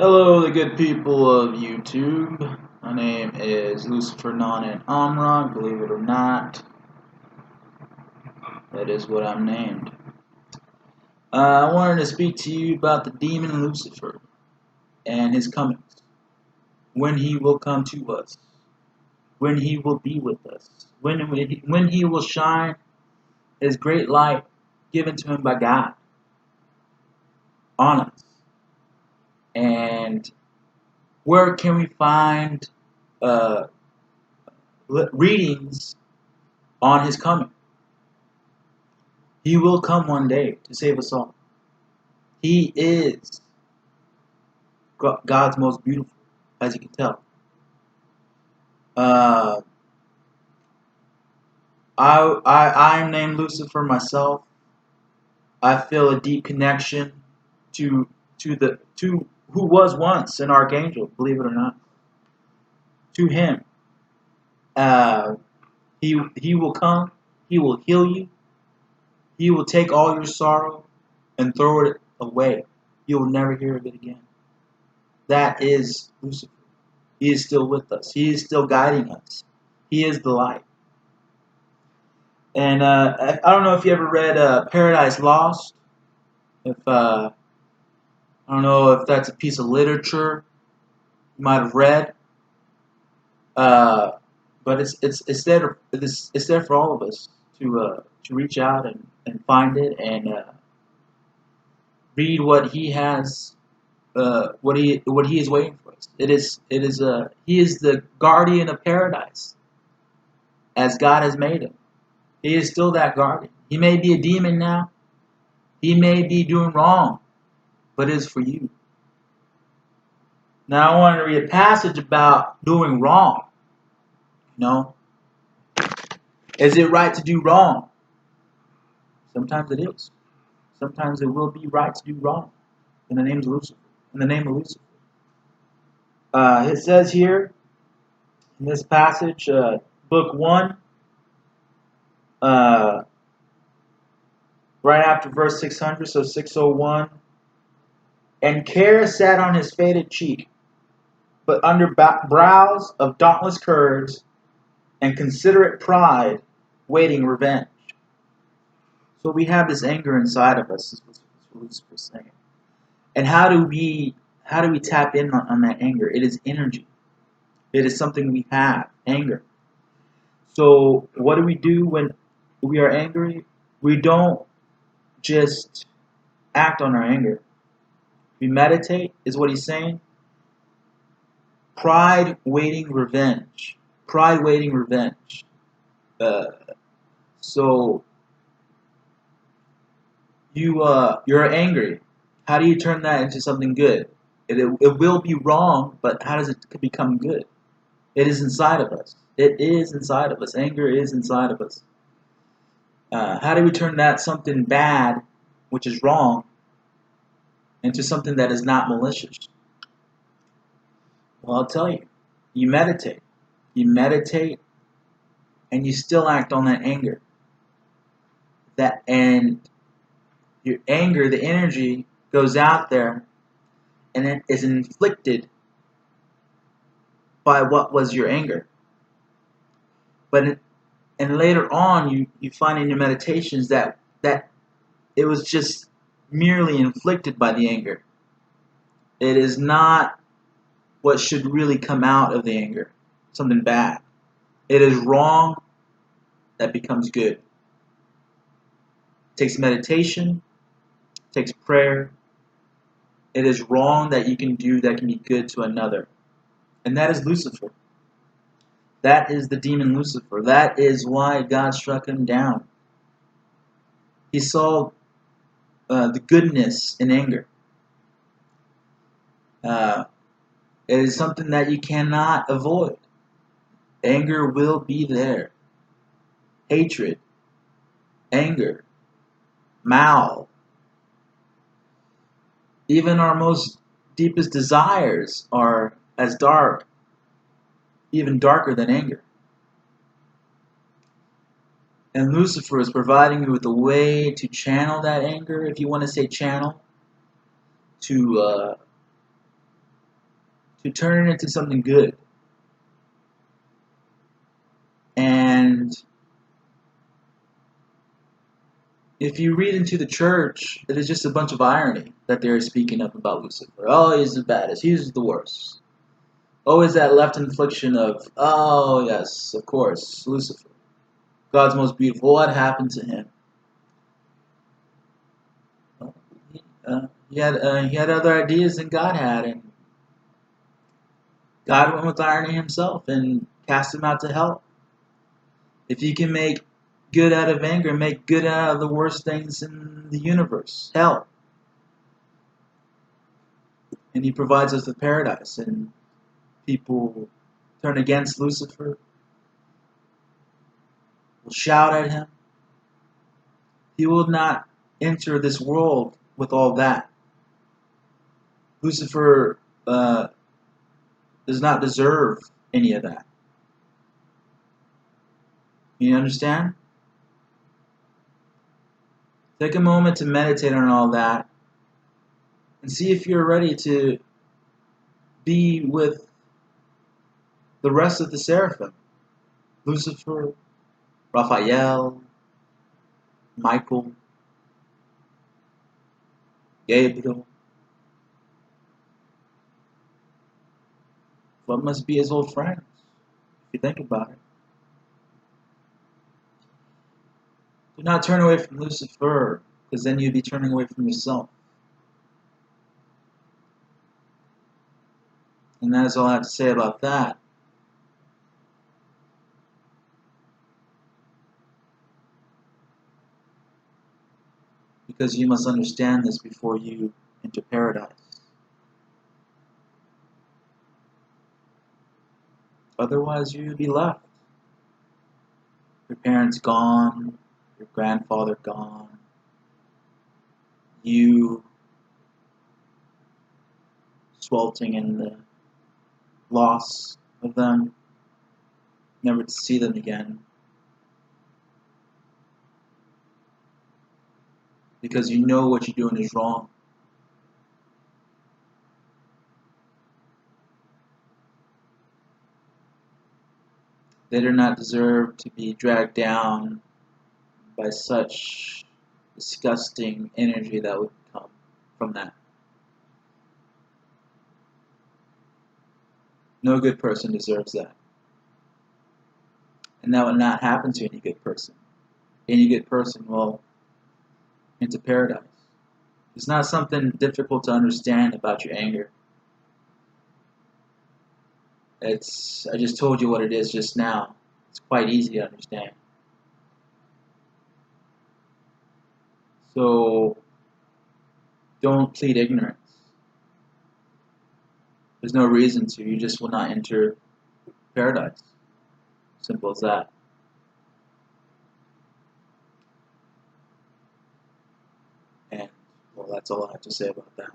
Hello, the good people of YouTube. My name is Lucifer Non and Amra. Believe it or not, that is what I'm named. I wanted to speak to you about the demon Lucifer and his comings. When he will come to us. When he will be with us. When he will shine his great light given to him by God on us. And where can we find readings on his coming? He will come one day to save us all. He is God's most beautiful, as you can tell. Uh, I'm named Lucifer myself. I feel a deep connection to who was once an archangel, believe it or not. To him, uh, he will come. He will heal you. He will take all your sorrow and throw it away. You will never hear of it again. That is Lucifer. He is still with us. He is still guiding us. He is the light. And I don't know if you ever read Paradise Lost. If I don't know if that's a piece of literature you might have read, but it's there for all of us to reach out and find it and read what he has, what he is waiting for us. He is the guardian of paradise, as God has made him. He is still that guardian. He may be a demon now. He may be doing wrong, but it is for you. Now I want to read a passage about doing wrong. You know, is it right to do wrong? Sometimes it is. Sometimes it will be right to do wrong in the name of Lucifer. In the name of Lucifer. It says here in this passage, book 1, right after verse 600, so 601. And care sat on his faded cheek, but under brows of dauntless courage and considerate pride, waiting revenge. So we have this anger inside of us, is what Lucifer's saying. And how do we tap in on that anger? It is energy. It is something we have, anger. So what do we do when we are angry? We don't just act on our anger. We meditate, is what he's saying. Pride waiting revenge. Pride waiting revenge. So you're angry. How do you turn that into something good? It will be wrong, but how does it become good? It is inside of us. It is inside of us. Anger is inside of us. How do we turn that something bad, which is wrong, into something that is not malicious? Well, I'll tell you. You meditate. You meditate, and you still act on that anger. And your anger, the energy, goes out there, and it is inflicted by what was your anger. And later on, you find in your meditations that it was just merely inflicted by the anger. It is not what should really come out of the anger, something bad. It is wrong that becomes good. It takes meditation, it takes prayer. It is wrong that you can do that can be good to another. And that is Lucifer. That is the demon Lucifer. That is why God struck him down. He saw the goodness in anger. It is something that you cannot avoid. Anger will be there. Hatred, anger, mal. Even our most deepest desires are as dark, even darker than anger. And Lucifer is providing you with a way to channel that anger, if you want to say channel, to to turn it into something good. And if you read into the church, it is just a bunch of irony that they're speaking up about Lucifer. Oh, he's the baddest. He's the worst. Always that left infliction of, oh, yes, of course, Lucifer. God's most beautiful. What happened to him? Well, he had other ideas than God had, and God went with irony himself and cast him out to hell. If you can make good out of anger, make good out of the worst things in the universe, hell. And he provides us with paradise, and people turn against Lucifer, will shout at him. He will not enter this world with all that. Lucifer does not deserve any of that. You understand? Take a moment to meditate on all that and see if you're ready to be with the rest of the seraphim. Lucifer, Raphael, Michael, Gabriel. What must be his old friends, if you think about it. Do not turn away from Lucifer, because then you'd be turning away from yourself. And that is all I have to say about that. Because you must understand this before you enter paradise. Otherwise, you will be left. Your parents gone, your grandfather gone, you sweltering in the loss of them, never to see them again. Because you know what you're doing is wrong. They do not deserve to be dragged down by such disgusting energy that would come from that. No good person deserves that. And that would not happen to any good person. Any good person will enter paradise. It's not something difficult to understand about your anger. I just told you what it is just now. It's quite easy to understand. So don't plead ignorance. There's no reason to. You just will not enter paradise. Simple as that. And, well, that's all I have to say about that.